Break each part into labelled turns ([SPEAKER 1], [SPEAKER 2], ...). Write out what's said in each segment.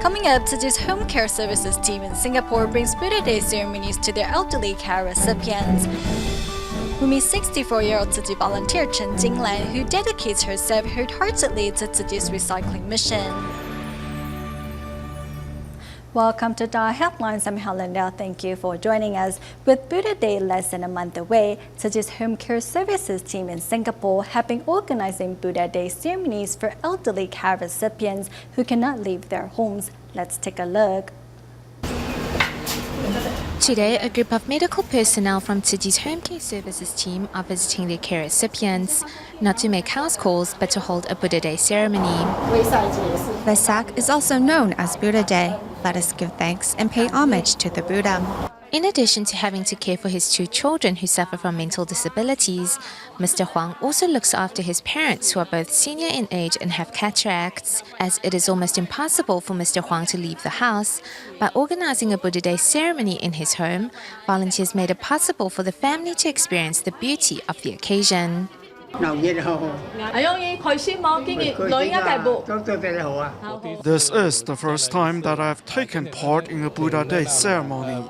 [SPEAKER 1] Coming up, Tzu Chi's home care services team in Singapore brings Buddha Day ceremonies to their elderly care recipients. We meet 64-year-old Tzu Chi volunteer Chen Jinlan, who dedicates herself wholeheartedly to Tzu Chi's recycling mission. Welcome to DaAi Headlines. I'm Helen Liao. Thank you for joining us. With Buddha Day less than a month away, Tzu Chi's home care services team in Singapore have been organizing Buddha Day ceremonies for elderly care recipients who cannot leave their homes. Let's take a look.
[SPEAKER 2] Today, a group of medical personnel from Tzu Chi's home care services team are visiting their care recipients, not to make house calls, but to hold a Buddha Day ceremony.
[SPEAKER 3] Vesak is also known as Buddha Day. Let us give thanks and pay homage to the Buddha.
[SPEAKER 2] In addition to having to care for his 2 children who suffer from mental disabilities, Mr. Huang also looks after his parents who are both senior in age and have cataracts. As it is almost impossible for Mr. Huang to leave the house, by organizing a Buddha Day ceremony in his home, volunteers made it possible for the family to experience the beauty of the occasion.
[SPEAKER 4] This is the first time that I have taken part in a Buddha Day ceremony.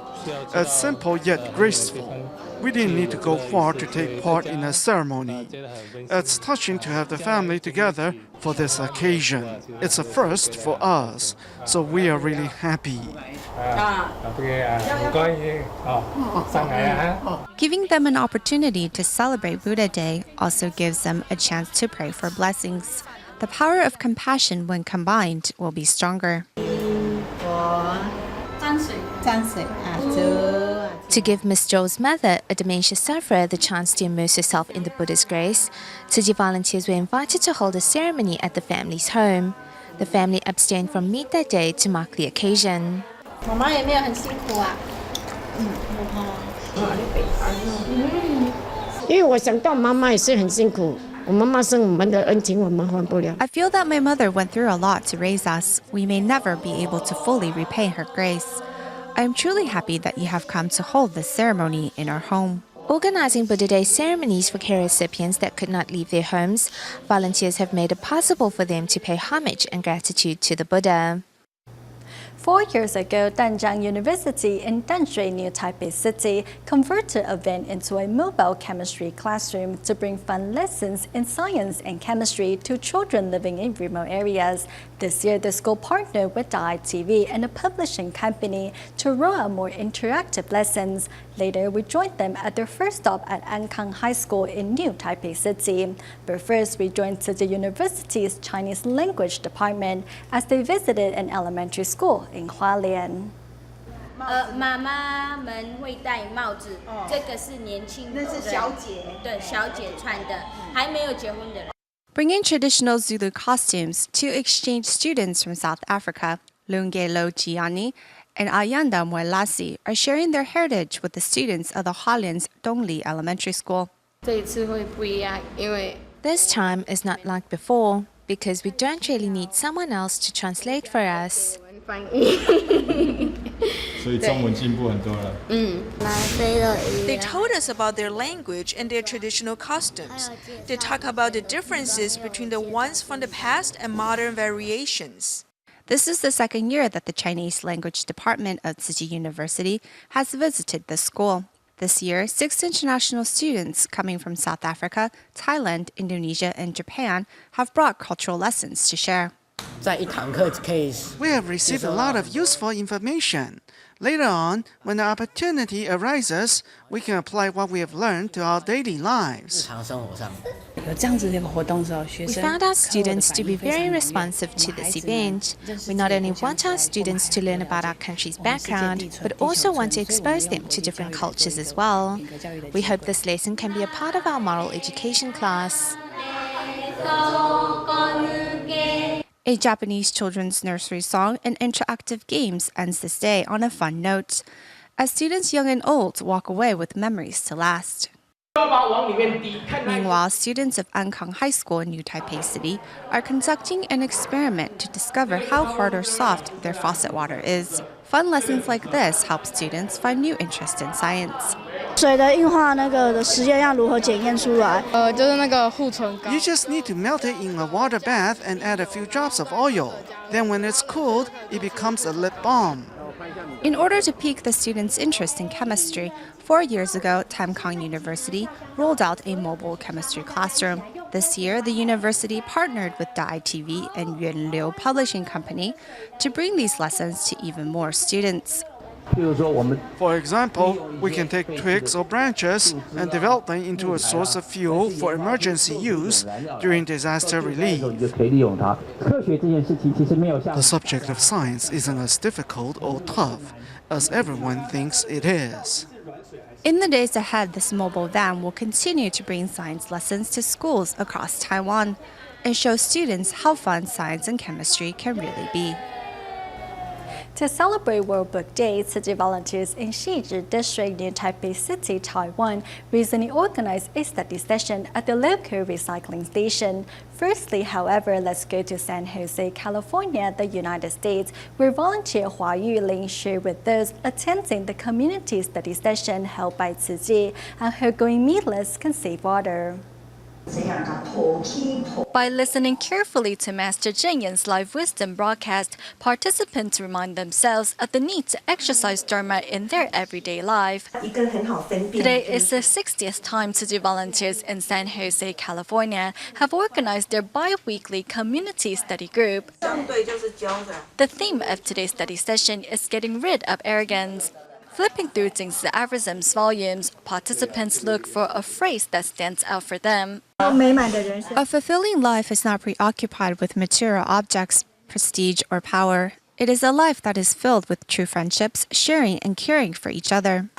[SPEAKER 4] It's simple yet graceful. We didn't need to go far to take part in a ceremony. It's touching to have the family together for this occasion. It's a first for us, so we are really happy.
[SPEAKER 3] Giving them an opportunity to celebrate Buddha Day also gives them a chance to pray for blessings. The power of compassion when combined will be stronger.
[SPEAKER 2] To give Miss Zhou's mother, a dementia sufferer, the chance to immerse herself in the Buddha's grace, Tzu Chi volunteers were invited to hold a ceremony at the family's home. The family abstained from meat that day to mark the occasion.
[SPEAKER 3] I feel that my mother went through a lot to raise us. We may never be able to fully repay her grace. I am truly happy that you have come to hold this ceremony in our home.
[SPEAKER 2] Organizing Buddha Day ceremonies for care recipients that could not leave their homes, volunteers have made it possible for them to pay homage and gratitude to the Buddha.
[SPEAKER 1] 4 years ago, Danjiang University in Danshui, New Taipei City, converted a van into a mobile chemistry classroom to bring fun lessons in science and chemistry to children living in remote areas. This year, the school partnered with DaAi TV and a publishing company to roll out more interactive lessons. Later, we joined them at their first stop at Ankang High School in New Taipei City. But first, we joined Tzu Chi University's Chinese language department as they visited an elementary school in Hualien.
[SPEAKER 5] 妈妈们会戴帽子，这个是年轻人，那是小姐，对，小姐穿的，还没有结婚的人。
[SPEAKER 3] Bringing traditional Zulu costumes to exchange students from South Africa, Lungelo Gianni and Ayanda Mwelasi are sharing their heritage with the students of the Hualien's Dongli Elementary School.
[SPEAKER 2] This time is not like before, because we don't really need someone else to translate for us.
[SPEAKER 6] They told us about their language and their traditional costumes. They talk about the differences between the ones from the past and modern variations.
[SPEAKER 3] This is the second year that the Chinese language department of Tzu Chi University has visited the school. This year, 6 international students coming from South Africa, Thailand, Indonesia, and Japan have brought cultural lessons to share.
[SPEAKER 4] We have received a lot of useful information. Later on, when the opportunity arises, we can apply what we have learned to our daily lives.
[SPEAKER 2] We found our students to be very responsive to this event. We not only want our students to learn about our country's background, but also want to expose them to different cultures as well. We hope this lesson can be a part of our moral education class.
[SPEAKER 3] A Japanese children's nursery song and interactive games ends this day on a fun note, as students young and old walk away with memories to last. Meanwhile, students of Ankang High School in New Taipei City are conducting an experiment to discover how hard or soft their faucet water is. Fun lessons like this help students find new interest in science.
[SPEAKER 7] 水的硬化那个的实验要如何检验出来？
[SPEAKER 8] 就是那个护唇膏。
[SPEAKER 4] You just need to melt it in a water bath and add a few drops of oil. Then when it's cooled, it becomes a lip balm.
[SPEAKER 3] In order to pique the students' interest in chemistry, 4 years ago, Tamkang University rolled out a mobile chemistry classroom. This year, the university partnered with DaAi TV and Yuanliu Publishing Company to bring these lessons to even more students.
[SPEAKER 4] For example, we can take twigs or branches and develop them into a source of fuel for emergency use during disaster relief. The subject of science isn't as difficult or tough as everyone thinks it is.
[SPEAKER 3] In the days ahead, this mobile van will continue to bring science lessons to schools across Taiwan and show students how fun science and chemistry can really be.
[SPEAKER 1] To celebrate World Book Day, Tzu Chi volunteers in Shizhi District near Taipei City, Taiwan, recently organized a study session at the local recycling station. Firstly, however, let's go to San Jose, California, the United States, where volunteer Hua Yuling shared with those attending the community study session held by Tzu Chi on how going meatless can save water. By listening carefully to Master Jinlan's live wisdom broadcast, participants remind themselves of the need to exercise dharma in their everyday life. Today is the 60th time Tzu Chi volunteers in San Jose, California have organized their bi-weekly community study group. The theme of today's study session is getting rid of arrogance. Flipping through Jing's aphorisms volumes, participants look for a phrase that stands out for them.
[SPEAKER 3] A fulfilling life is not preoccupied with material objects, prestige, or power. It is a life that is filled with true friendships, sharing and caring for each other.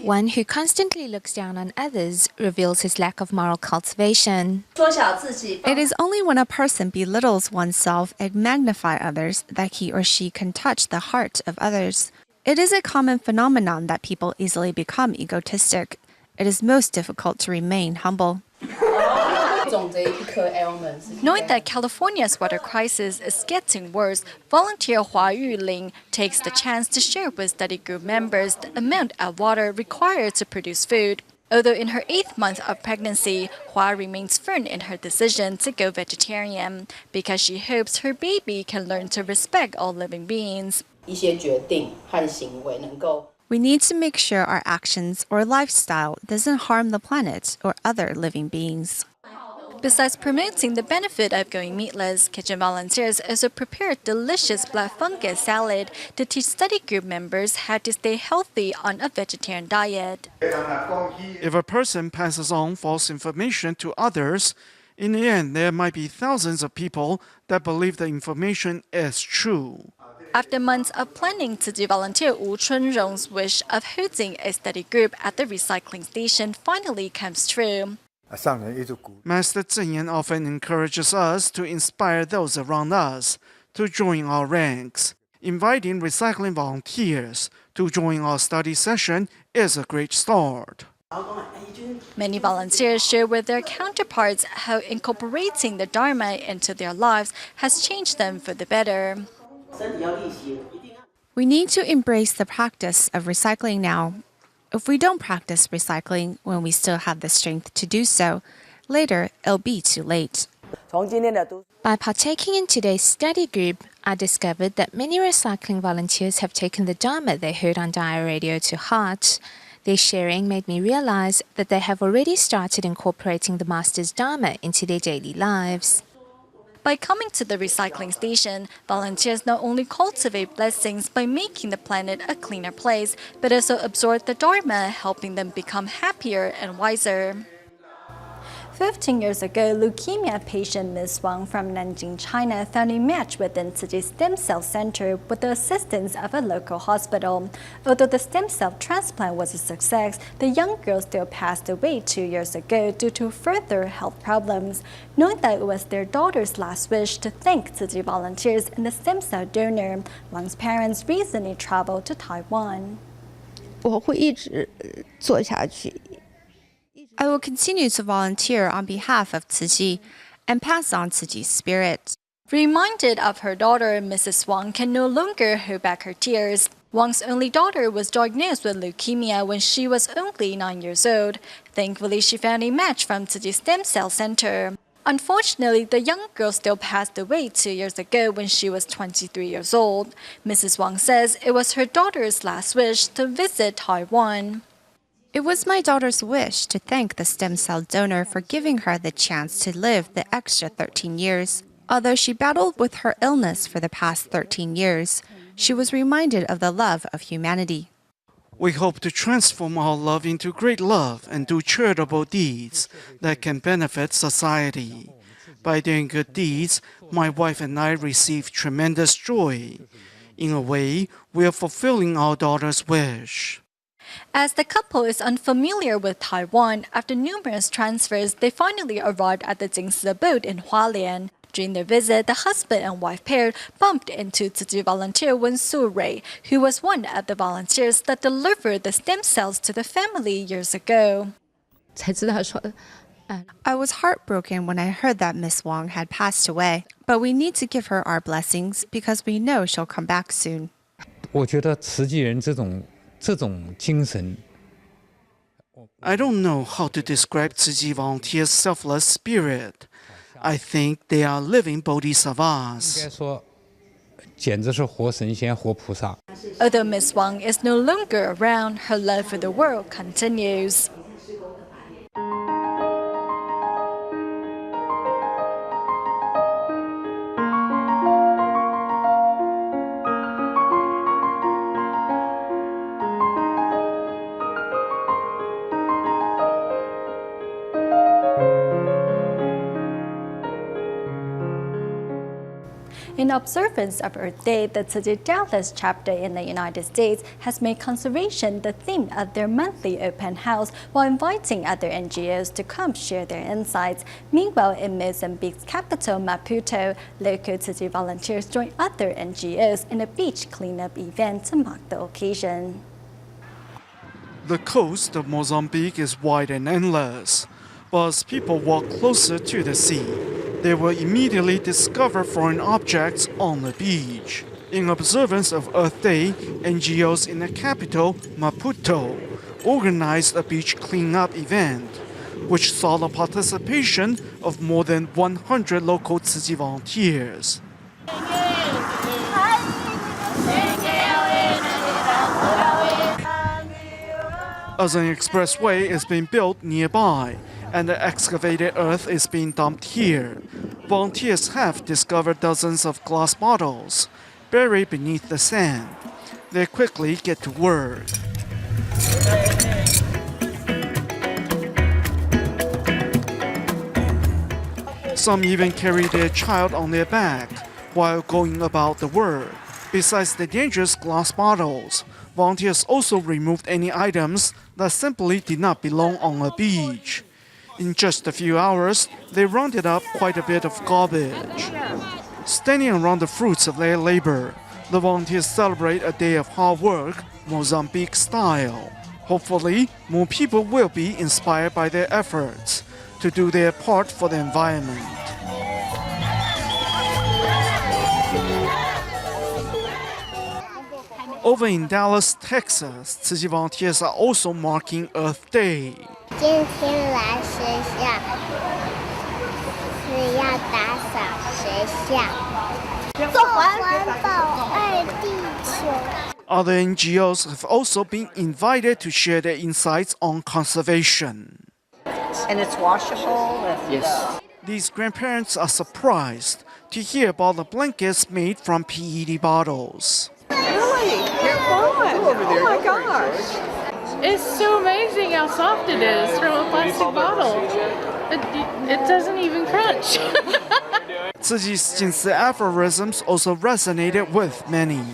[SPEAKER 2] One who constantly looks down on others reveals his lack of moral cultivation.
[SPEAKER 3] It is only when a person belittles oneself and magnifies others that he or she can touch the heart of others. It is a common phenomenon that people easily become egotistic. It is most difficult to remain humble.
[SPEAKER 1] Knowing that California's water crisis is getting worse, volunteer Hua Yuling takes the chance to share with study group members the amount of water required to produce food. Although in her 8th month of pregnancy, Hua remains firm in her decision to go vegetarian because she hopes her baby can learn to respect all living beings.
[SPEAKER 3] We need to make sure our actions or lifestyle doesn't harm the planet or other living beings.
[SPEAKER 1] Besides promoting the benefit of going meatless, kitchen volunteers also prepared delicious black fungus salad to teach study group members how to stay healthy on a vegetarian diet.
[SPEAKER 4] If a person passes on false information to others, in the end there might be thousands of people that believe the information is true.
[SPEAKER 1] After months of planning, Tzu Chi volunteer Wu Chunrong's wish of hosting a study group at the recycling station finally comes true.
[SPEAKER 4] Master Zhenyan often encourages us to inspire those around us to join our ranks. Inviting recycling volunteers to join our study session is a great start.
[SPEAKER 1] Many volunteers share with their counterparts how incorporating the Dharma into their lives has changed them for the better.
[SPEAKER 3] We need to embrace the practice of recycling now. If we don't practice recycling when we still have the strength to do so, later it'll be too late.
[SPEAKER 2] By partaking in today's study group, I discovered that many recycling volunteers have taken the Dharma they heard on DaAi Radio to heart. Their sharing made me realize that they have already started incorporating the Master's Dharma into their daily lives.
[SPEAKER 1] By coming to the recycling station, volunteers not only cultivate blessings by making the planet a cleaner place, but also absorb the Dharma, helping them become happier and wiser. 15 years ago, leukemia patient Ms. Wang from Nanjing, China found a match within Tzu Chi Stem Cell Center with the assistance of a local hospital. Although the stem cell transplant was a success, the young girl still passed away 2 years ago due to further health problems. Knowing that it was their daughter's last wish to thank Tzu Chi volunteers and the stem cell donor, Wang's parents recently traveled to Taiwan.
[SPEAKER 9] 我会一直做下去。
[SPEAKER 3] I will continue to volunteer on behalf of Tzu Chi and pass on Tzu Chi's spirit.
[SPEAKER 1] Reminded of her daughter, Mrs. Wang can no longer hold back her tears. Wang's only daughter was diagnosed with leukemia when she was only 9 years old. Thankfully, she found a match from Tzu Chi Stem Cell Center. Unfortunately, the young girl still passed away 2 years ago when she was 23 years old. Mrs. Wang says it was her daughter's last wish to visit Taiwan.
[SPEAKER 3] It was my daughter's wish to thank the stem cell donor for giving her the chance to live the extra 13 years. Although she battled with her illness for the past 13 years, she was reminded of the love of humanity.
[SPEAKER 4] We hope to transform our love into great love and do charitable deeds that can benefit society. By doing good deeds, my wife and I receive tremendous joy. In a way, we are fulfilling our daughter's wish.
[SPEAKER 1] As the couple is unfamiliar with Taiwan, after numerous transfers, they finally arrived at the Jingsi boat in Hualien. During their visit, the husband and wife pair bumped into Tzu Chi volunteer Wen Su-rui, who was one of the volunteers that delivered the stem cells to the family years ago.
[SPEAKER 3] I was heartbroken when I heard that Miss Wang had passed away, but we need to give her our blessings because we know she'll come back soon.
[SPEAKER 10] 我觉得慈济人这种精神
[SPEAKER 4] I don't know how to describe Tzu Chi volunteers' selfless spirit. I think they are living
[SPEAKER 10] 应
[SPEAKER 4] bodhisattvas.
[SPEAKER 10] 该说简直是活神仙活菩萨。
[SPEAKER 1] Although Miss Wang is no longer around, her love for the world continues. In observance of Earth Day, the Tzu Chi Dallas chapter in the United States has made conservation the theme of their monthly open house while inviting other NGOs to come share their insights. Meanwhile, in Mozambique's capital, Maputo, local Tzu Chi volunteers join other NGOs in a beach cleanup event to mark the occasion.
[SPEAKER 4] The coast of Mozambique is wide and endless, but as people walk closer to the sea, they will immediately discover foreign objects on the beach. In observance of Earth Day, NGOs in the capital, Maputo, organized a beach cleanup event, which saw the participation of more than 100 local Tzu Chi volunteers. As an expressway is being built nearby, and the excavated earth is being dumped here, volunteers have discovered dozens of glass bottles buried beneath the sand. They quickly get to work. Some even carry their child on their back while going about the work. Besides the dangerous glass bottles, volunteers also removed any items that simply did not belong on a beach. In just a few hours, they rounded up quite a bit of garbage. Standing around the fruits of their labor, the volunteers celebrate a day of hard work, Mozambique style. Hopefully, more people will be inspired by their efforts to do their part for the environment. Over in Dallas, Texas, Tzu Chi volunteers are also marking Earth Day.
[SPEAKER 11] 今天来学校是要打扫学校，做环保爱地球。
[SPEAKER 4] Other NGOs have also been invited to share their insights on conservation.
[SPEAKER 12] And it's washable? Yes.
[SPEAKER 4] These grandparents are surprised to hear about the blankets made from PET bottles.
[SPEAKER 12] Really? Oh my gosh.
[SPEAKER 8] It's so amazing how soft it is from a plastic bottle. It doesn't even crunch.
[SPEAKER 4] Tzu Chi's Jinsi aphorisms also resonated with many.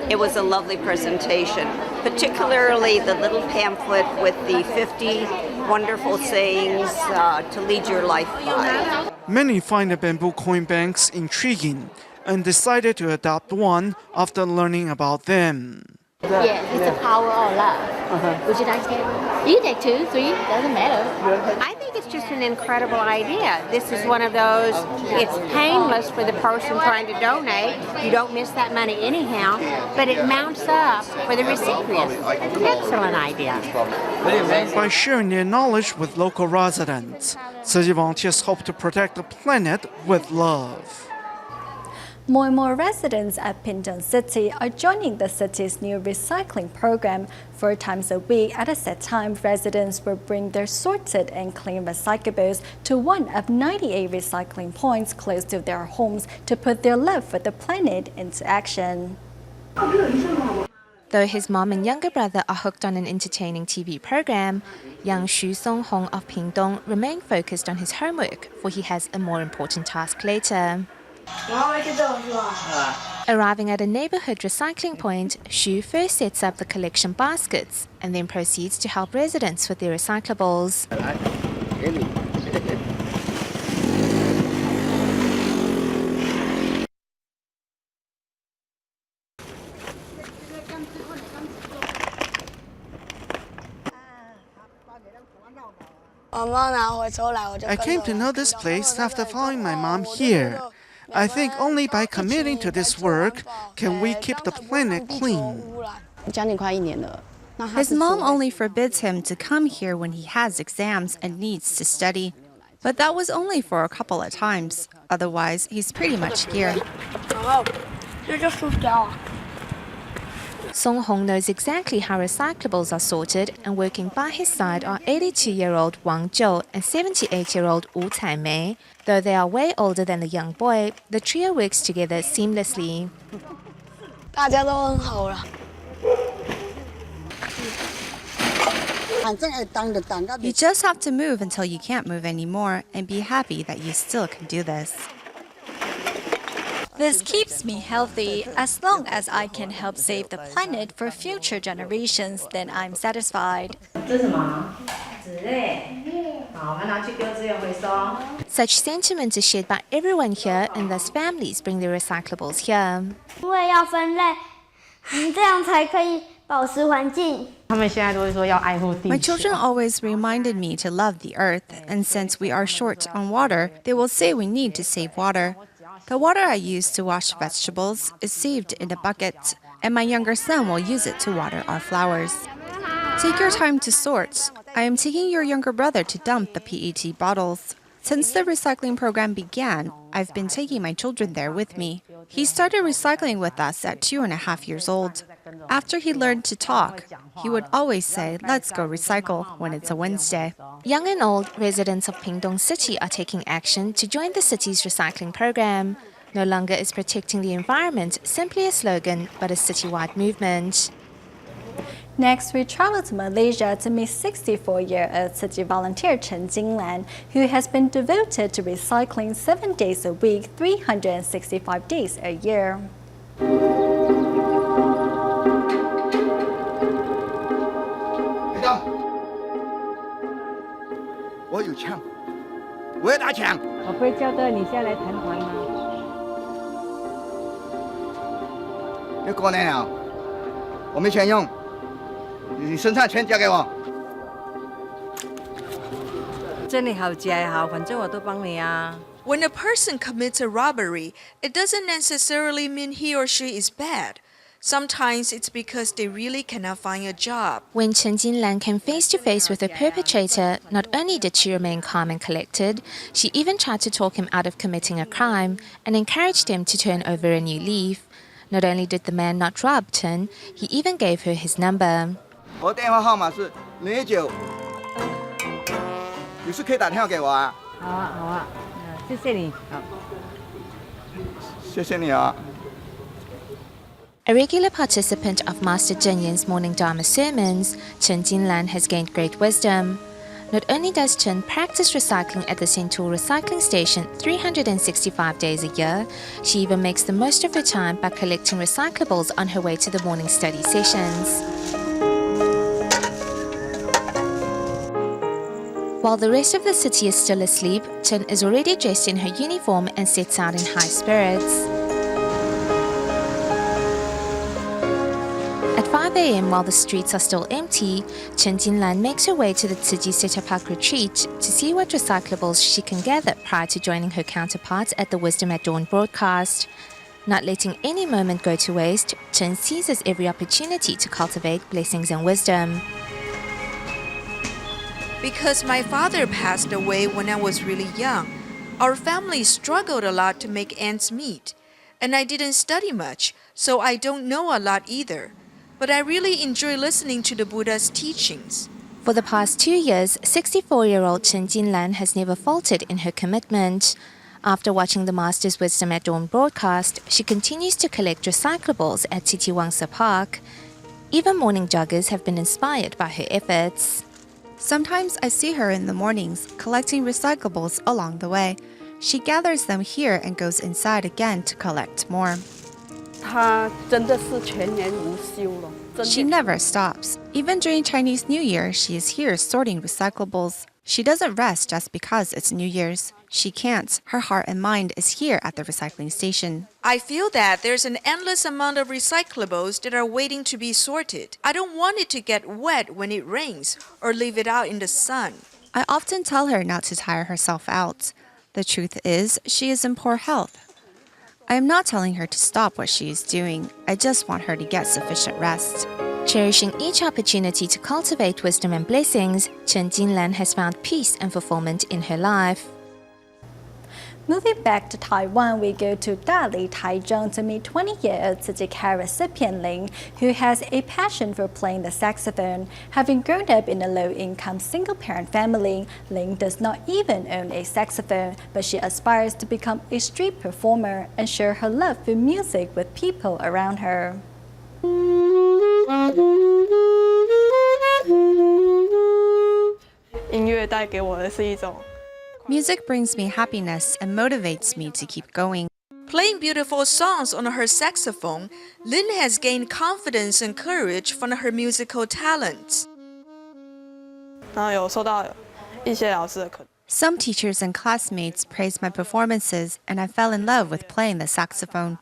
[SPEAKER 12] It was a lovely presentation, particularly the little pamphlet with the 50 wonderful sayings to lead your life by.
[SPEAKER 4] Many find the bamboo coin banks intriguing and decided to adopt one after learning about them.
[SPEAKER 13] Yeah, it's the power of love. Would you like to take? You take 2, 3, doesn't matter. I think that's just an incredible idea. This is one of those, it's painless for the person trying to donate. You don't miss that money anyhow, but it mounts up for the recipients. Excellent idea.
[SPEAKER 4] By sharing their knowledge with local residents, Tzu Chi volunteers hope to protect the planet with love.
[SPEAKER 1] More and more residents at Pingtung City are joining the city's new recycling program. 4 times a week at a set time, residents will bring their sorted and clean recyclables to one of 98 recycling points close to their homes to put their love for the planet into action.
[SPEAKER 2] Though his mom and younger brother are hooked on an entertaining TV program, young Xu Songhong of Pingtung remained focused on his homework, for he has a more important task later. Arriving at a neighborhood recycling point, Xu first sets up the collection baskets and then proceeds to help residents with their recyclables.
[SPEAKER 4] I came to know this place after following my mom here. I think only by committing to this work can we keep the planet clean.
[SPEAKER 3] His mom only forbids him to come here when he has exams and needs to study. But that was only for a couple of times. Otherwise, he's pretty much here.
[SPEAKER 2] Song Hong knows exactly how recyclables are sorted, and working by his side are 82-year-old Wang Zhou and 78-year-old Wu Caimei. Though they are way older than the young boy, the trio works together seamlessly.
[SPEAKER 3] You just have to move until you can't move anymore and be happy that you still can do this.
[SPEAKER 1] This keeps me healthy. As long as I can help save the planet for future generations, then I'm satisfied.
[SPEAKER 2] Such sentiment is shared by everyone here, and thus families bring their recyclables here.
[SPEAKER 3] My children always reminded me to love the earth, and since we are short on water, they will say we need to save water. The water I use to wash vegetables is saved in a bucket, and my younger son will use it to water our flowers. Take your time to sort. I am taking your younger brother to dump the PET bottles. Since the recycling program began, I've been taking my children there with me. He started recycling with us at 2.5 years old. After he learned to talk, he would always say, "Let's go recycle," when it's a Wednesday.
[SPEAKER 2] Young and old residents of Pingtung City are taking action to join the city's recycling program. No longer is protecting the environment simply a slogan, but a citywide movement.
[SPEAKER 1] Next, we travel to Malaysia to meet 64-year-old Tzu Chi volunteer Chen Jinlan, who has been devoted to recycling 7 days a week, 365 days a year.
[SPEAKER 14] 我有枪，我要打枪。
[SPEAKER 15] 我会叫到你下来谈谈吗？
[SPEAKER 14] 你过来了，我没钱用，你身上钱交给我。
[SPEAKER 15] 真的好假也好，反正我都帮你啊。
[SPEAKER 6] When a person commits a robbery, it doesn't necessarily mean he or she is bad. Sometimes it's because they really cannot find a job.
[SPEAKER 2] When Chen Jinlan came face to face with the perpetrator, not only did she remain calm and collected, she even tried to talk him out of committing a crime and encouraged him to turn over a new leaf. Not only did the man not rob Chen, he even gave her his number.
[SPEAKER 14] 我电话号码是09，有事可以打电话给我啊。
[SPEAKER 15] 好啊，好啊，谢谢你。好，
[SPEAKER 14] 谢谢你啊。
[SPEAKER 2] A regular participant of Master Zhen Yan's morning Dharma sermons, Chen Jinlan has gained great wisdom. Not only does Chen practice recycling at the Central Recycling Station 365 days a year, she even makes the most of her time by collecting recyclables on her way to the morning study sessions. While the rest of the city is still asleep, Chen is already dressed in her uniform and sets out in high spirits. At 5 a.m. while the streets are still empty, Chen Jinlan makes her way to the Tzu Chi City Park retreat to see what recyclables she can gather prior to joining her counterparts at the Wisdom at Dawn broadcast. Not letting any moment go to waste, Chen seizes every opportunity to cultivate blessings and wisdom.
[SPEAKER 6] Because my father passed away when I was really young, our family struggled a lot to make ends meet. And I didn't study much, so I don't know a lot either. But I really enjoy listening to the Buddha's teachings.
[SPEAKER 2] For the past 2 years, 64-year-old Chen Jinlan has never faltered in her commitment. After watching the Master's Wisdom at Dawn broadcast, she continues to collect recyclables at Titiwangsa Park. Even morning joggers have been inspired by her efforts.
[SPEAKER 3] Sometimes I see her in the mornings collecting recyclables along the way. She gathers them here and goes inside again to collect more. She never stops. Even during Chinese New Year, she is here sorting recyclables. She doesn't rest just because it's New Year's. She can't. Her heart and mind is here at the recycling station.
[SPEAKER 6] I feel that there's an endless amount of recyclables that are waiting to be sorted. I don't want it to get wet when it rains or leave it out in the sun.
[SPEAKER 3] I often tell her not to tire herself out. The truth is, she is in poor health. I am not telling her to stop what she is doing. I just want her to get sufficient rest.
[SPEAKER 2] Cherishing each opportunity to cultivate wisdom and blessings, Chen Jinlan has found peace and fulfillment in her life.
[SPEAKER 1] Moving back to Taiwan, we go to Dali, Taichung to meet 20-year-old Tzu Chi recipient Ling, who has a passion for playing the saxophone. Having grown up in a low-income single-parent family, Ling does not even own a saxophone, but she aspires to become a street performer and share her love for music with people around her.
[SPEAKER 3] Music brings me happiness and motivates me to keep going.
[SPEAKER 6] Playing beautiful songs on her saxophone, Lin has gained confidence and courage from her musical talents.
[SPEAKER 3] Some teachers and classmates praised my performances, and I fell in love with playing the saxophone.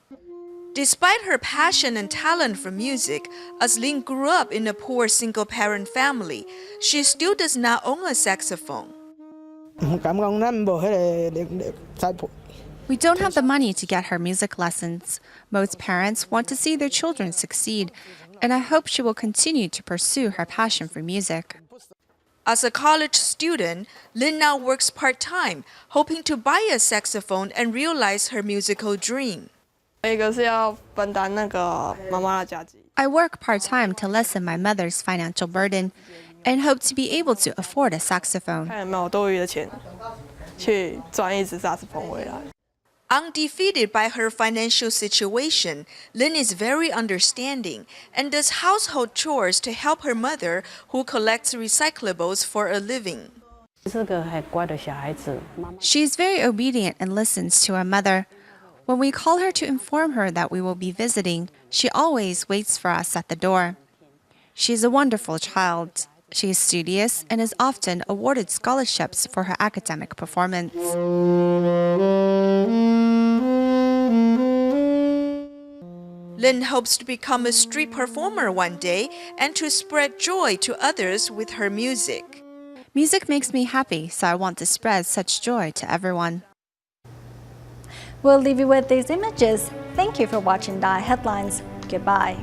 [SPEAKER 6] Despite her passion and talent for music, as Lin grew up in a poor single-parent family, she still does not own a saxophone.
[SPEAKER 3] We don't have the money to get her music lessons. Most parents want to see their children succeed, and I hope she will continue to pursue her passion for music.
[SPEAKER 6] As a college student, Lin now works part-time, hoping to buy a saxophone and realize her musical dream.
[SPEAKER 3] I work part-time to lessen my mother's financial burden and hope to be able to afford a saxophone.
[SPEAKER 6] Undefeated by her financial situation, Lin is very understanding and does household chores to help her mother, who collects recyclables for a living.
[SPEAKER 3] She is very obedient and listens to her mother. When we call her to inform her that we will be visiting, she always waits for us at the door. She is a wonderful child. She is studious and is often awarded scholarships for her academic performance.
[SPEAKER 6] Lin hopes to become a street performer one day and to spread joy to others with her music.
[SPEAKER 3] Music makes me happy, so I want to spread such joy to everyone.
[SPEAKER 1] We'll leave you with these images. Thank you for watching DaAi Headlines. Goodbye.